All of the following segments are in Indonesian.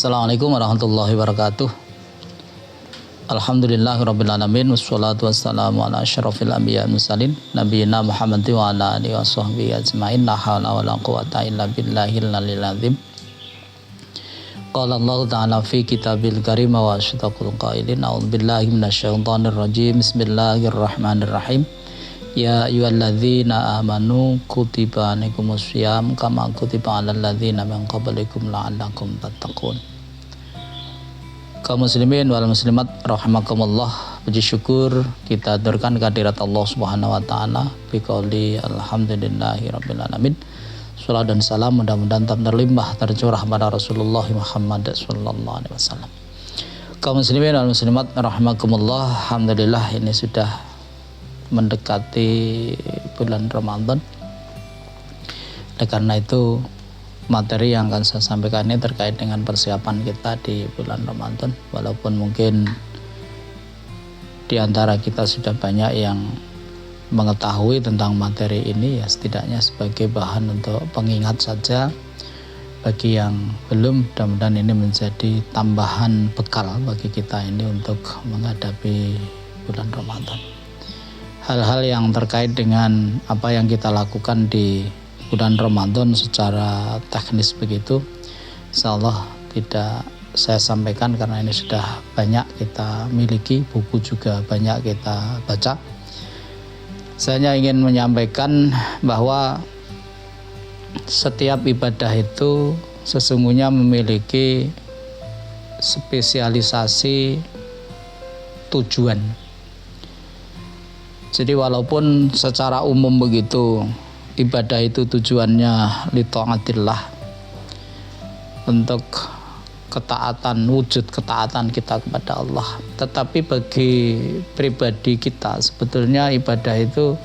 Assalamualaikum warahmatullahi wabarakatuh. Alhamdulillahirabbil alamin wassalatu wassalamu ala asyrofil anbiya'i wal mursalin nabiyina Muhammadin wa ala alihi washabbihi ajmain. La haula wala quwwata illa billahil aliyyil azim. Qala Allah ta'ala fi kitabil karim wa asydaqul qailin a'udzubillahi minasyaitonir rajim. Bismillahirrahmanirrahim. Ya ayyuhalladzina amanu kutiba alaikumus syiyam kama kutiba alal ladzina min qablikum la'allakum tattaqun. Kaum muslimin wal muslimat rahimakumullah, puji syukur kita aturkan kehadirat Allah Subhanahu wa taala bi qouli alhamdulillahirabbil alamin. Shalawat dan salam mudah-mudahan tetap terlimpah tercurah pada Rasulullah Muhammad sallallahu alaihi wasallam. Kaum muslimin wal muslimat rahimakumullah, alhamdulillah ini sudah mendekati bulan Ramadan. Oleh karena itu materi yang akan saya sampaikan ini terkait dengan persiapan kita di bulan Ramadan. Walaupun mungkin di antara kita sudah banyak yang mengetahui tentang materi ini, ya setidaknya sebagai bahan untuk pengingat saja. Bagi yang belum, mudah-mudahan ini menjadi tambahan bekal bagi kita ini untuk menghadapi bulan Ramadan. Hal-hal yang terkait dengan apa yang kita lakukan di bulan Ramadan secara teknis begitu, insyaallah tidak saya sampaikan karena ini sudah banyak kita miliki, buku juga banyak kita baca. Saya hanya ingin menyampaikan bahwa setiap ibadah itu sesungguhnya memiliki spesialisasi tujuan. Jadi walaupun secara umum begitu ibadah itu tujuannya li taatillah, untuk ketaatan, wujud ketaatan kita kepada Allah. Tetapi bagi pribadi kita sebetulnya ibadah itu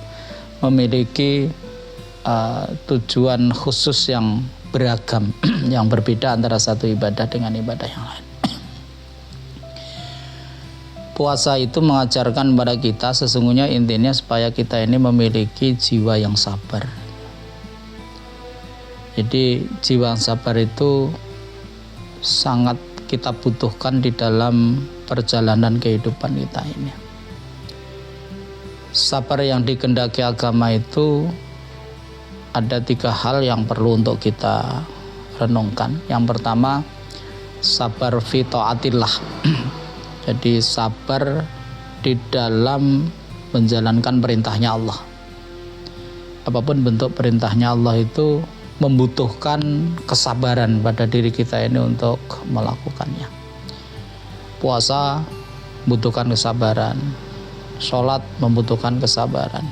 memiliki tujuan khusus yang beragam, yang berbeda antara satu ibadah dengan ibadah yang lain. Puasa itu mengajarkan kepada kita sesungguhnya intinya supaya kita ini memiliki jiwa yang sabar. Jadi jiwa yang sabar itu sangat kita butuhkan di dalam perjalanan kehidupan kita ini. Sabar yang dikehendaki agama itu ada 3 hal yang perlu untuk kita renungkan. Yang pertama, sabar fi taatillah. Jadi sabar di dalam menjalankan perintahnya Allah. Apapun bentuk perintahnya Allah itu membutuhkan kesabaran pada diri kita ini untuk melakukannya. Puasa membutuhkan kesabaran, sholat membutuhkan kesabaran,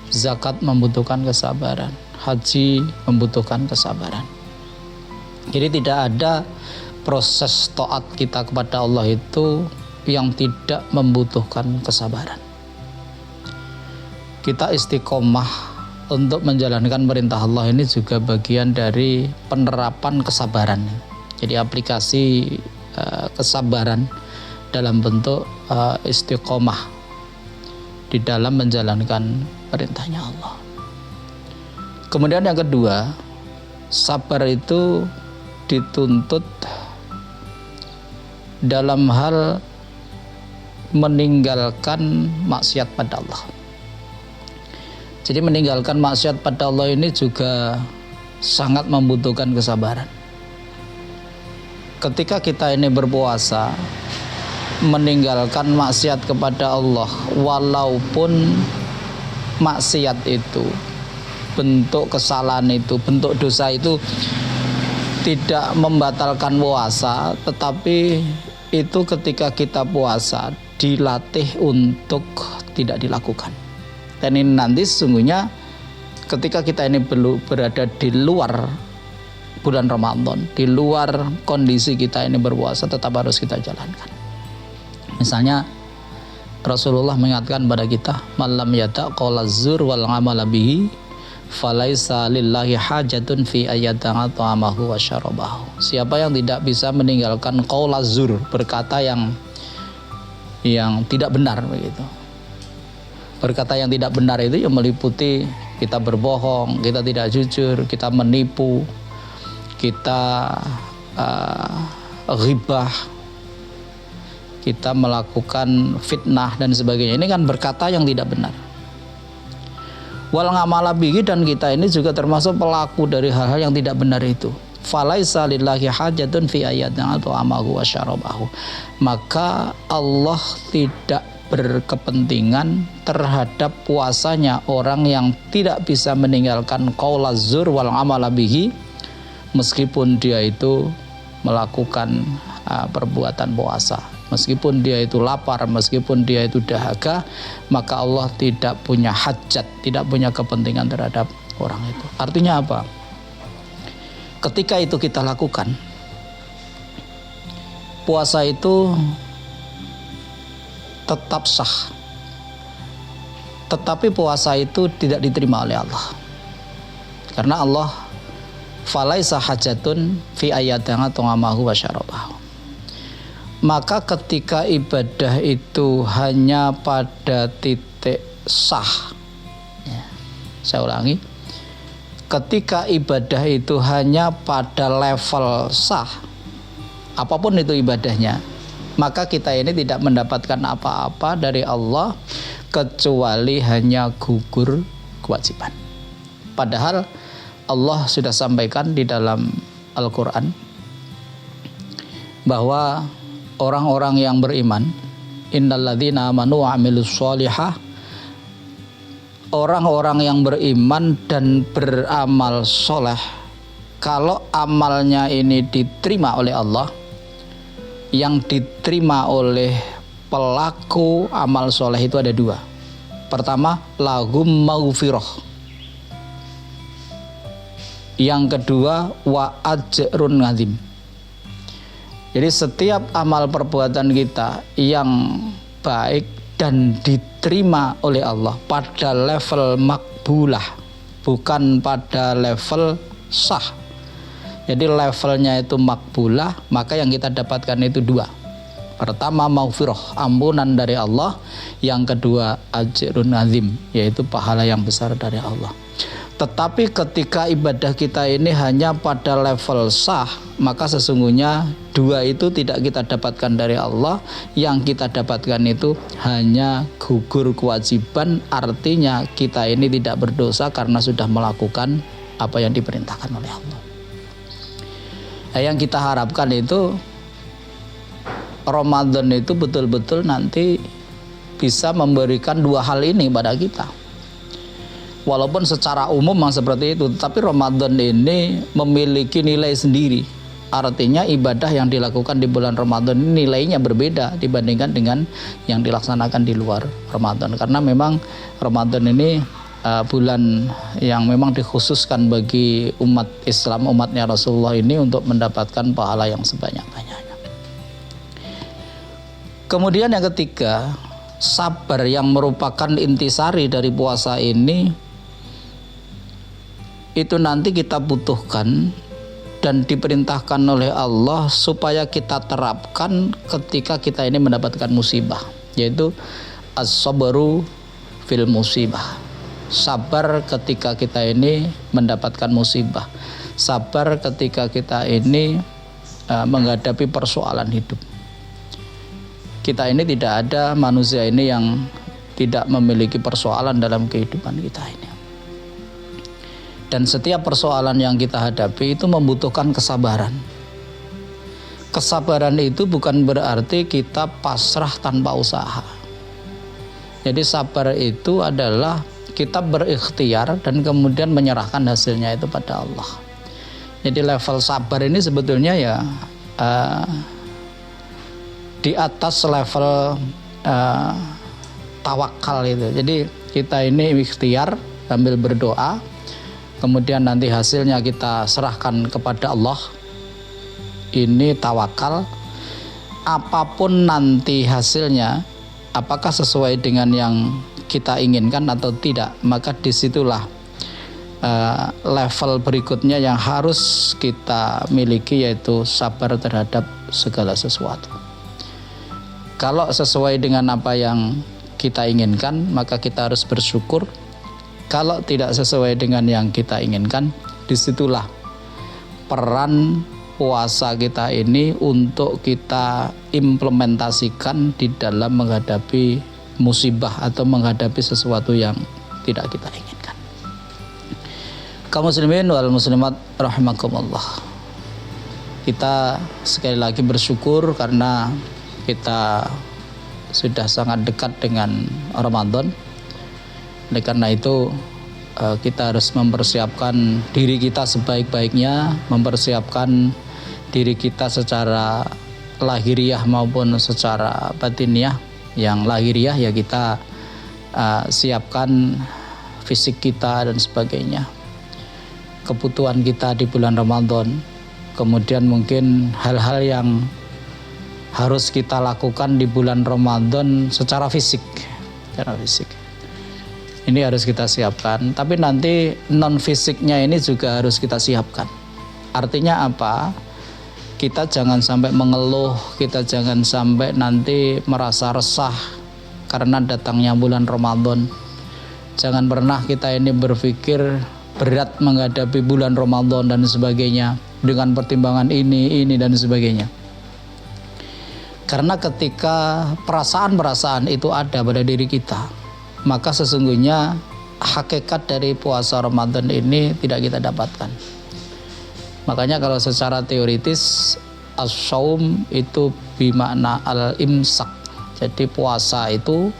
zakat membutuhkan kesabaran, haji membutuhkan kesabaran. Jadi tidak ada proses taat kita kepada Allah itu yang tidak membutuhkan kesabaran. Kita istiqomah untuk menjalankan perintah Allah ini juga bagian dari penerapan kesabaran. Jadi aplikasi kesabaran dalam bentuk istiqomah di dalam menjalankan perintahnya Allah. Kemudian yang kedua, sabar itu dituntut dalam hal meninggalkan maksiat pada Allah. Jadi meninggalkan maksiat pada Allah ini juga sangat membutuhkan kesabaran. Ketika kita ini berpuasa, meninggalkan maksiat kepada Allah, walaupun maksiat itu, bentuk kesalahan itu, bentuk dosa itu tidak membatalkan puasa, tetapi itu ketika kita puasa dilatih untuk tidak dilakukan. Dan ini nanti sesungguhnya ketika kita ini berada di luar bulan Ramadan, di luar kondisi kita ini berpuasa, tetap harus kita jalankan. Misalnya Rasulullah mengingatkan pada kita, malam yata qaulaz zur wal amala bihi falaisa lillahi hajatun fi ayyata'a ta'amahu wa syarabahu. Siapa yang tidak bisa meninggalkan qaulaz zur, berkata yang tidak benar begitu. Berkata yang tidak benar itu yang meliputi kita berbohong, kita tidak jujur, kita menipu, kita ghibah, kita melakukan fitnah dan sebagainya. Ini kan berkata yang tidak benar. Wal ngamala bihi, dan kita ini juga termasuk pelaku dari hal-hal yang tidak benar itu. Falaisa lillahi hajatun fi ayatin at'amahu wa syarabahu. Maka Allah tidak berkepentingan terhadap puasanya orang yang tidak bisa meninggalkan qaulaz zur wal amala bihi, meskipun dia itu melakukan perbuatan puasa, meskipun dia itu lapar, meskipun dia itu dahaga, maka Allah tidak punya hajat, tidak punya kepentingan terhadap orang itu. Artinya apa? Ketika itu kita lakukan, puasa itu tetap sah, tetapi puasa itu tidak diterima oleh Allah, karena Allah falaisa hajatun fi ayatin at'amahu wa syarabahu. Maka ketika ibadah itu hanya pada titik sah, ya, saya ulangi, ketika ibadah itu hanya pada level sah, apapun itu ibadahnya, maka kita ini tidak mendapatkan apa-apa dari Allah kecuali hanya gugur kewajiban. Padahal Allah sudah sampaikan di dalam Al-Quran bahwa orang-orang yang beriman, innalladzina amanu wa amilus sholihah, orang-orang yang beriman dan beramal soleh, kalau amalnya ini diterima oleh Allah, yang diterima oleh pelaku amal soleh itu ada dua. Pertama, lahum maghfirah. Yang kedua, wa ajrun azim. Jadi setiap amal perbuatan kita yang baik dan diterima oleh Allah pada level makbulah, bukan pada level sah. Jadi levelnya itu makbulah, maka yang kita dapatkan itu dua. Pertama, maghfirah, ampunan dari Allah. Yang kedua, ajrun azim, yaitu pahala yang besar dari Allah. Tetapi ketika ibadah kita ini hanya pada level sah, maka sesungguhnya dua itu tidak kita dapatkan dari Allah. Yang kita dapatkan itu hanya gugur kewajiban, artinya kita ini tidak berdosa karena sudah melakukan apa yang diperintahkan oleh Allah. Yang kita harapkan itu Ramadan itu betul-betul nanti bisa memberikan dua hal ini pada kita. Walaupun secara umum seperti itu, tapi Ramadan ini memiliki nilai sendiri. Artinya ibadah yang dilakukan di bulan Ramadan ini nilainya berbeda dibandingkan dengan yang dilaksanakan di luar Ramadan. Karena memang Ramadan ini bulan yang memang dikhususkan bagi umat Islam, umatnya Rasulullah ini untuk mendapatkan pahala yang sebanyak-banyaknya. Kemudian yang ketiga, sabar yang merupakan intisari dari puasa ini, itu nanti kita butuhkan dan diperintahkan oleh Allah supaya kita terapkan ketika kita ini mendapatkan musibah, yaitu as-sabru fil musibah. Sabar ketika kita ini mendapatkan musibah, sabar ketika kita ini menghadapi persoalan hidup. Kita ini tidak ada manusia ini yang tidak memiliki persoalan dalam kehidupan kita ini. Dan setiap persoalan yang kita hadapi itu membutuhkan kesabaran. Kesabaran itu bukan berarti kita pasrah tanpa usaha. Jadi sabar itu adalah kita berikhtiar dan kemudian menyerahkan hasilnya itu pada Allah. Jadi level sabar ini sebetulnya ya di atas level tawakal itu. Jadi kita ini ikhtiar sambil berdoa, kemudian nanti hasilnya kita serahkan kepada Allah. Ini tawakal. Apapun nanti hasilnya, apakah sesuai dengan yang kita inginkan atau tidak, maka disitulah level berikutnya yang harus kita miliki, yaitu sabar terhadap segala sesuatu. Kalau sesuai dengan apa yang kita inginkan, maka kita harus bersyukur. Kalau tidak sesuai dengan yang kita inginkan, disitulah peran puasa kita ini untuk kita implementasikan di dalam menghadapi musibah atau menghadapi sesuatu yang tidak kita inginkan. Kaum muslimin wal muslimat rahimakumullah. Kita sekali lagi bersyukur karena kita sudah sangat dekat dengan Ramadan. Oleh karena itu kita harus mempersiapkan diri kita sebaik-baiknya, mempersiapkan diri kita secara lahiriah maupun secara batiniah. Yang lahiriah ya kita siapkan fisik kita dan sebagainya, kebutuhan kita di bulan Ramadan. Kemudian mungkin hal-hal yang harus kita lakukan di bulan Ramadan secara fisik. Ini harus kita siapkan, tapi nanti non fisiknya ini juga harus kita siapkan. Artinya apa? Kita jangan sampai mengeluh, kita jangan sampai nanti merasa resah karena datangnya bulan Ramadan. Jangan pernah kita ini berpikir berat menghadapi bulan Ramadan dan sebagainya dengan pertimbangan ini dan sebagainya. Karena ketika perasaan-perasaan itu ada pada diri kita, maka sesungguhnya hakikat dari puasa Ramadan ini tidak kita dapatkan. Makanya kalau secara teoritis as-shaum itu bimakna al-imsak. Jadi puasa itu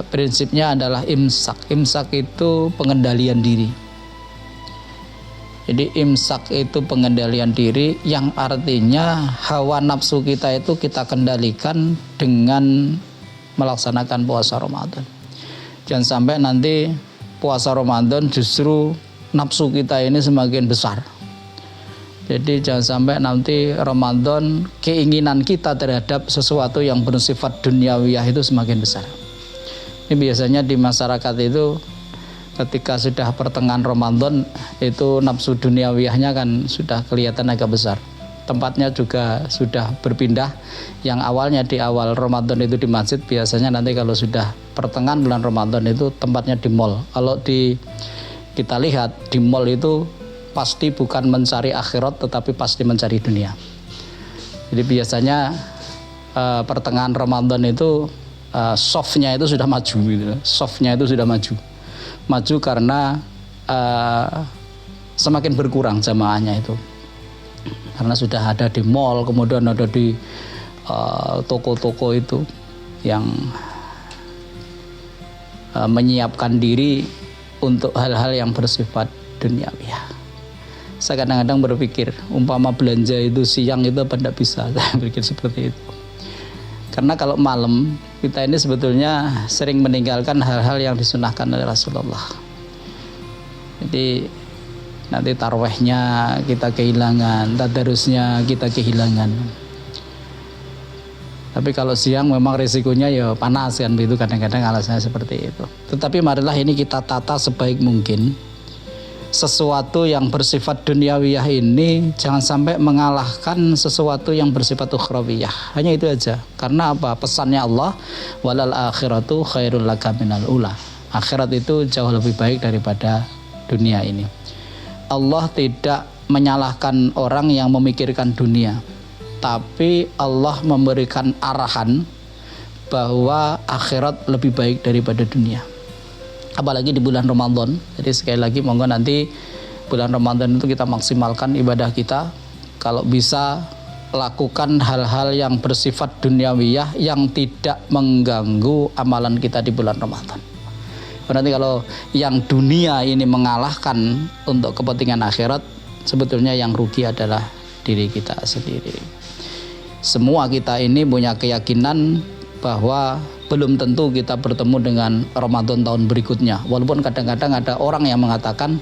prinsipnya adalah imsak. Imsak itu pengendalian diri. Jadi imsak itu pengendalian diri yang artinya hawa nafsu kita itu kita kendalikan dengan melaksanakan puasa Ramadan. Jangan sampai nanti puasa Ramadan justru nafsu kita ini semakin besar. Jadi jangan sampai nanti Ramadan keinginan kita terhadap sesuatu yang bersifat duniawiyah itu semakin besar. Ini biasanya di masyarakat itu ketika sudah pertengahan Ramadan itu nafsu duniawiyahnya kan sudah kelihatan agak besar. Tempatnya juga sudah berpindah. Yang awalnya di awal Ramadan itu di masjid, biasanya nanti kalau sudah pertengahan bulan Ramadan itu tempatnya di mall. Kalau kita lihat di mall itu pasti bukan mencari akhirat tetapi pasti mencari dunia. Jadi biasanya pertengahan Ramadan itu softnya itu sudah maju gitu. Softnya itu sudah maju karena semakin berkurang jamaahnya itu. Karena sudah ada di mall, kemudian ada di toko-toko itu yang menyiapkan diri untuk hal-hal yang bersifat duniawi. Saya kadang-kadang berpikir, umpama belanja itu siang itu apa tidak bisa, saya berpikir seperti itu. Karena kalau malam, kita ini sebetulnya sering meninggalkan hal-hal yang disunahkan oleh Rasulullah. Jadi nanti tarwehnya kita kehilangan, tadarusnya kita kehilangan. Tapi kalau siang memang risikonya ya panas kan, begitu kadang-kadang alasannya seperti itu. Tetapi marilah ini kita tata sebaik mungkin. Sesuatu yang bersifat duniawiyah ini jangan sampai mengalahkan sesuatu yang bersifat ukhrawiyah. Hanya itu aja. Karena apa? Pesannya Allah, walal akhiratu khairul laka minal ula. Akhirat itu jauh lebih baik daripada dunia ini. Allah tidak menyalahkan orang yang memikirkan dunia, tapi Allah memberikan arahan bahwa akhirat lebih baik daripada dunia. Apalagi di bulan Ramadan. Jadi sekali lagi monggo nanti bulan Ramadan itu kita maksimalkan ibadah kita. Kalau bisa lakukan hal-hal yang bersifat duniawiyah yang tidak mengganggu amalan kita di bulan Ramadan. Berarti kalau yang dunia ini mengalahkan untuk kepentingan akhirat, sebetulnya yang rugi adalah diri kita sendiri. Semua kita ini punya keyakinan bahwa belum tentu kita bertemu dengan Ramadan tahun berikutnya. Walaupun kadang-kadang ada orang yang mengatakan,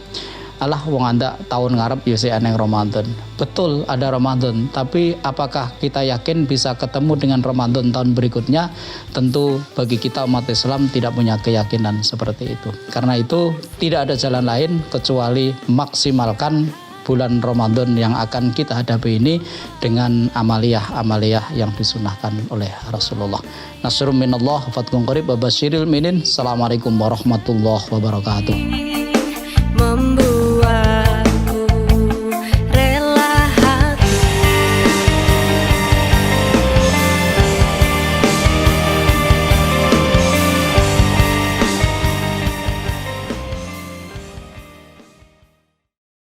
alah wong anda tahun ngarep ya sih aneh Ramadan. Betul ada Ramadan, tapi apakah kita yakin bisa ketemu dengan Ramadan tahun berikutnya? Tentu bagi kita umat Islam tidak punya keyakinan seperti itu. Karena itu tidak ada jalan lain kecuali maksimalkan bulan Ramadan yang akan kita hadapi ini dengan amaliyah yang disunahkan oleh Rasulullah. Nasrun minallah, fathun qarib, wa basyiril mu'minin. Assalamualaikum warahmatullahi wabarakatuh.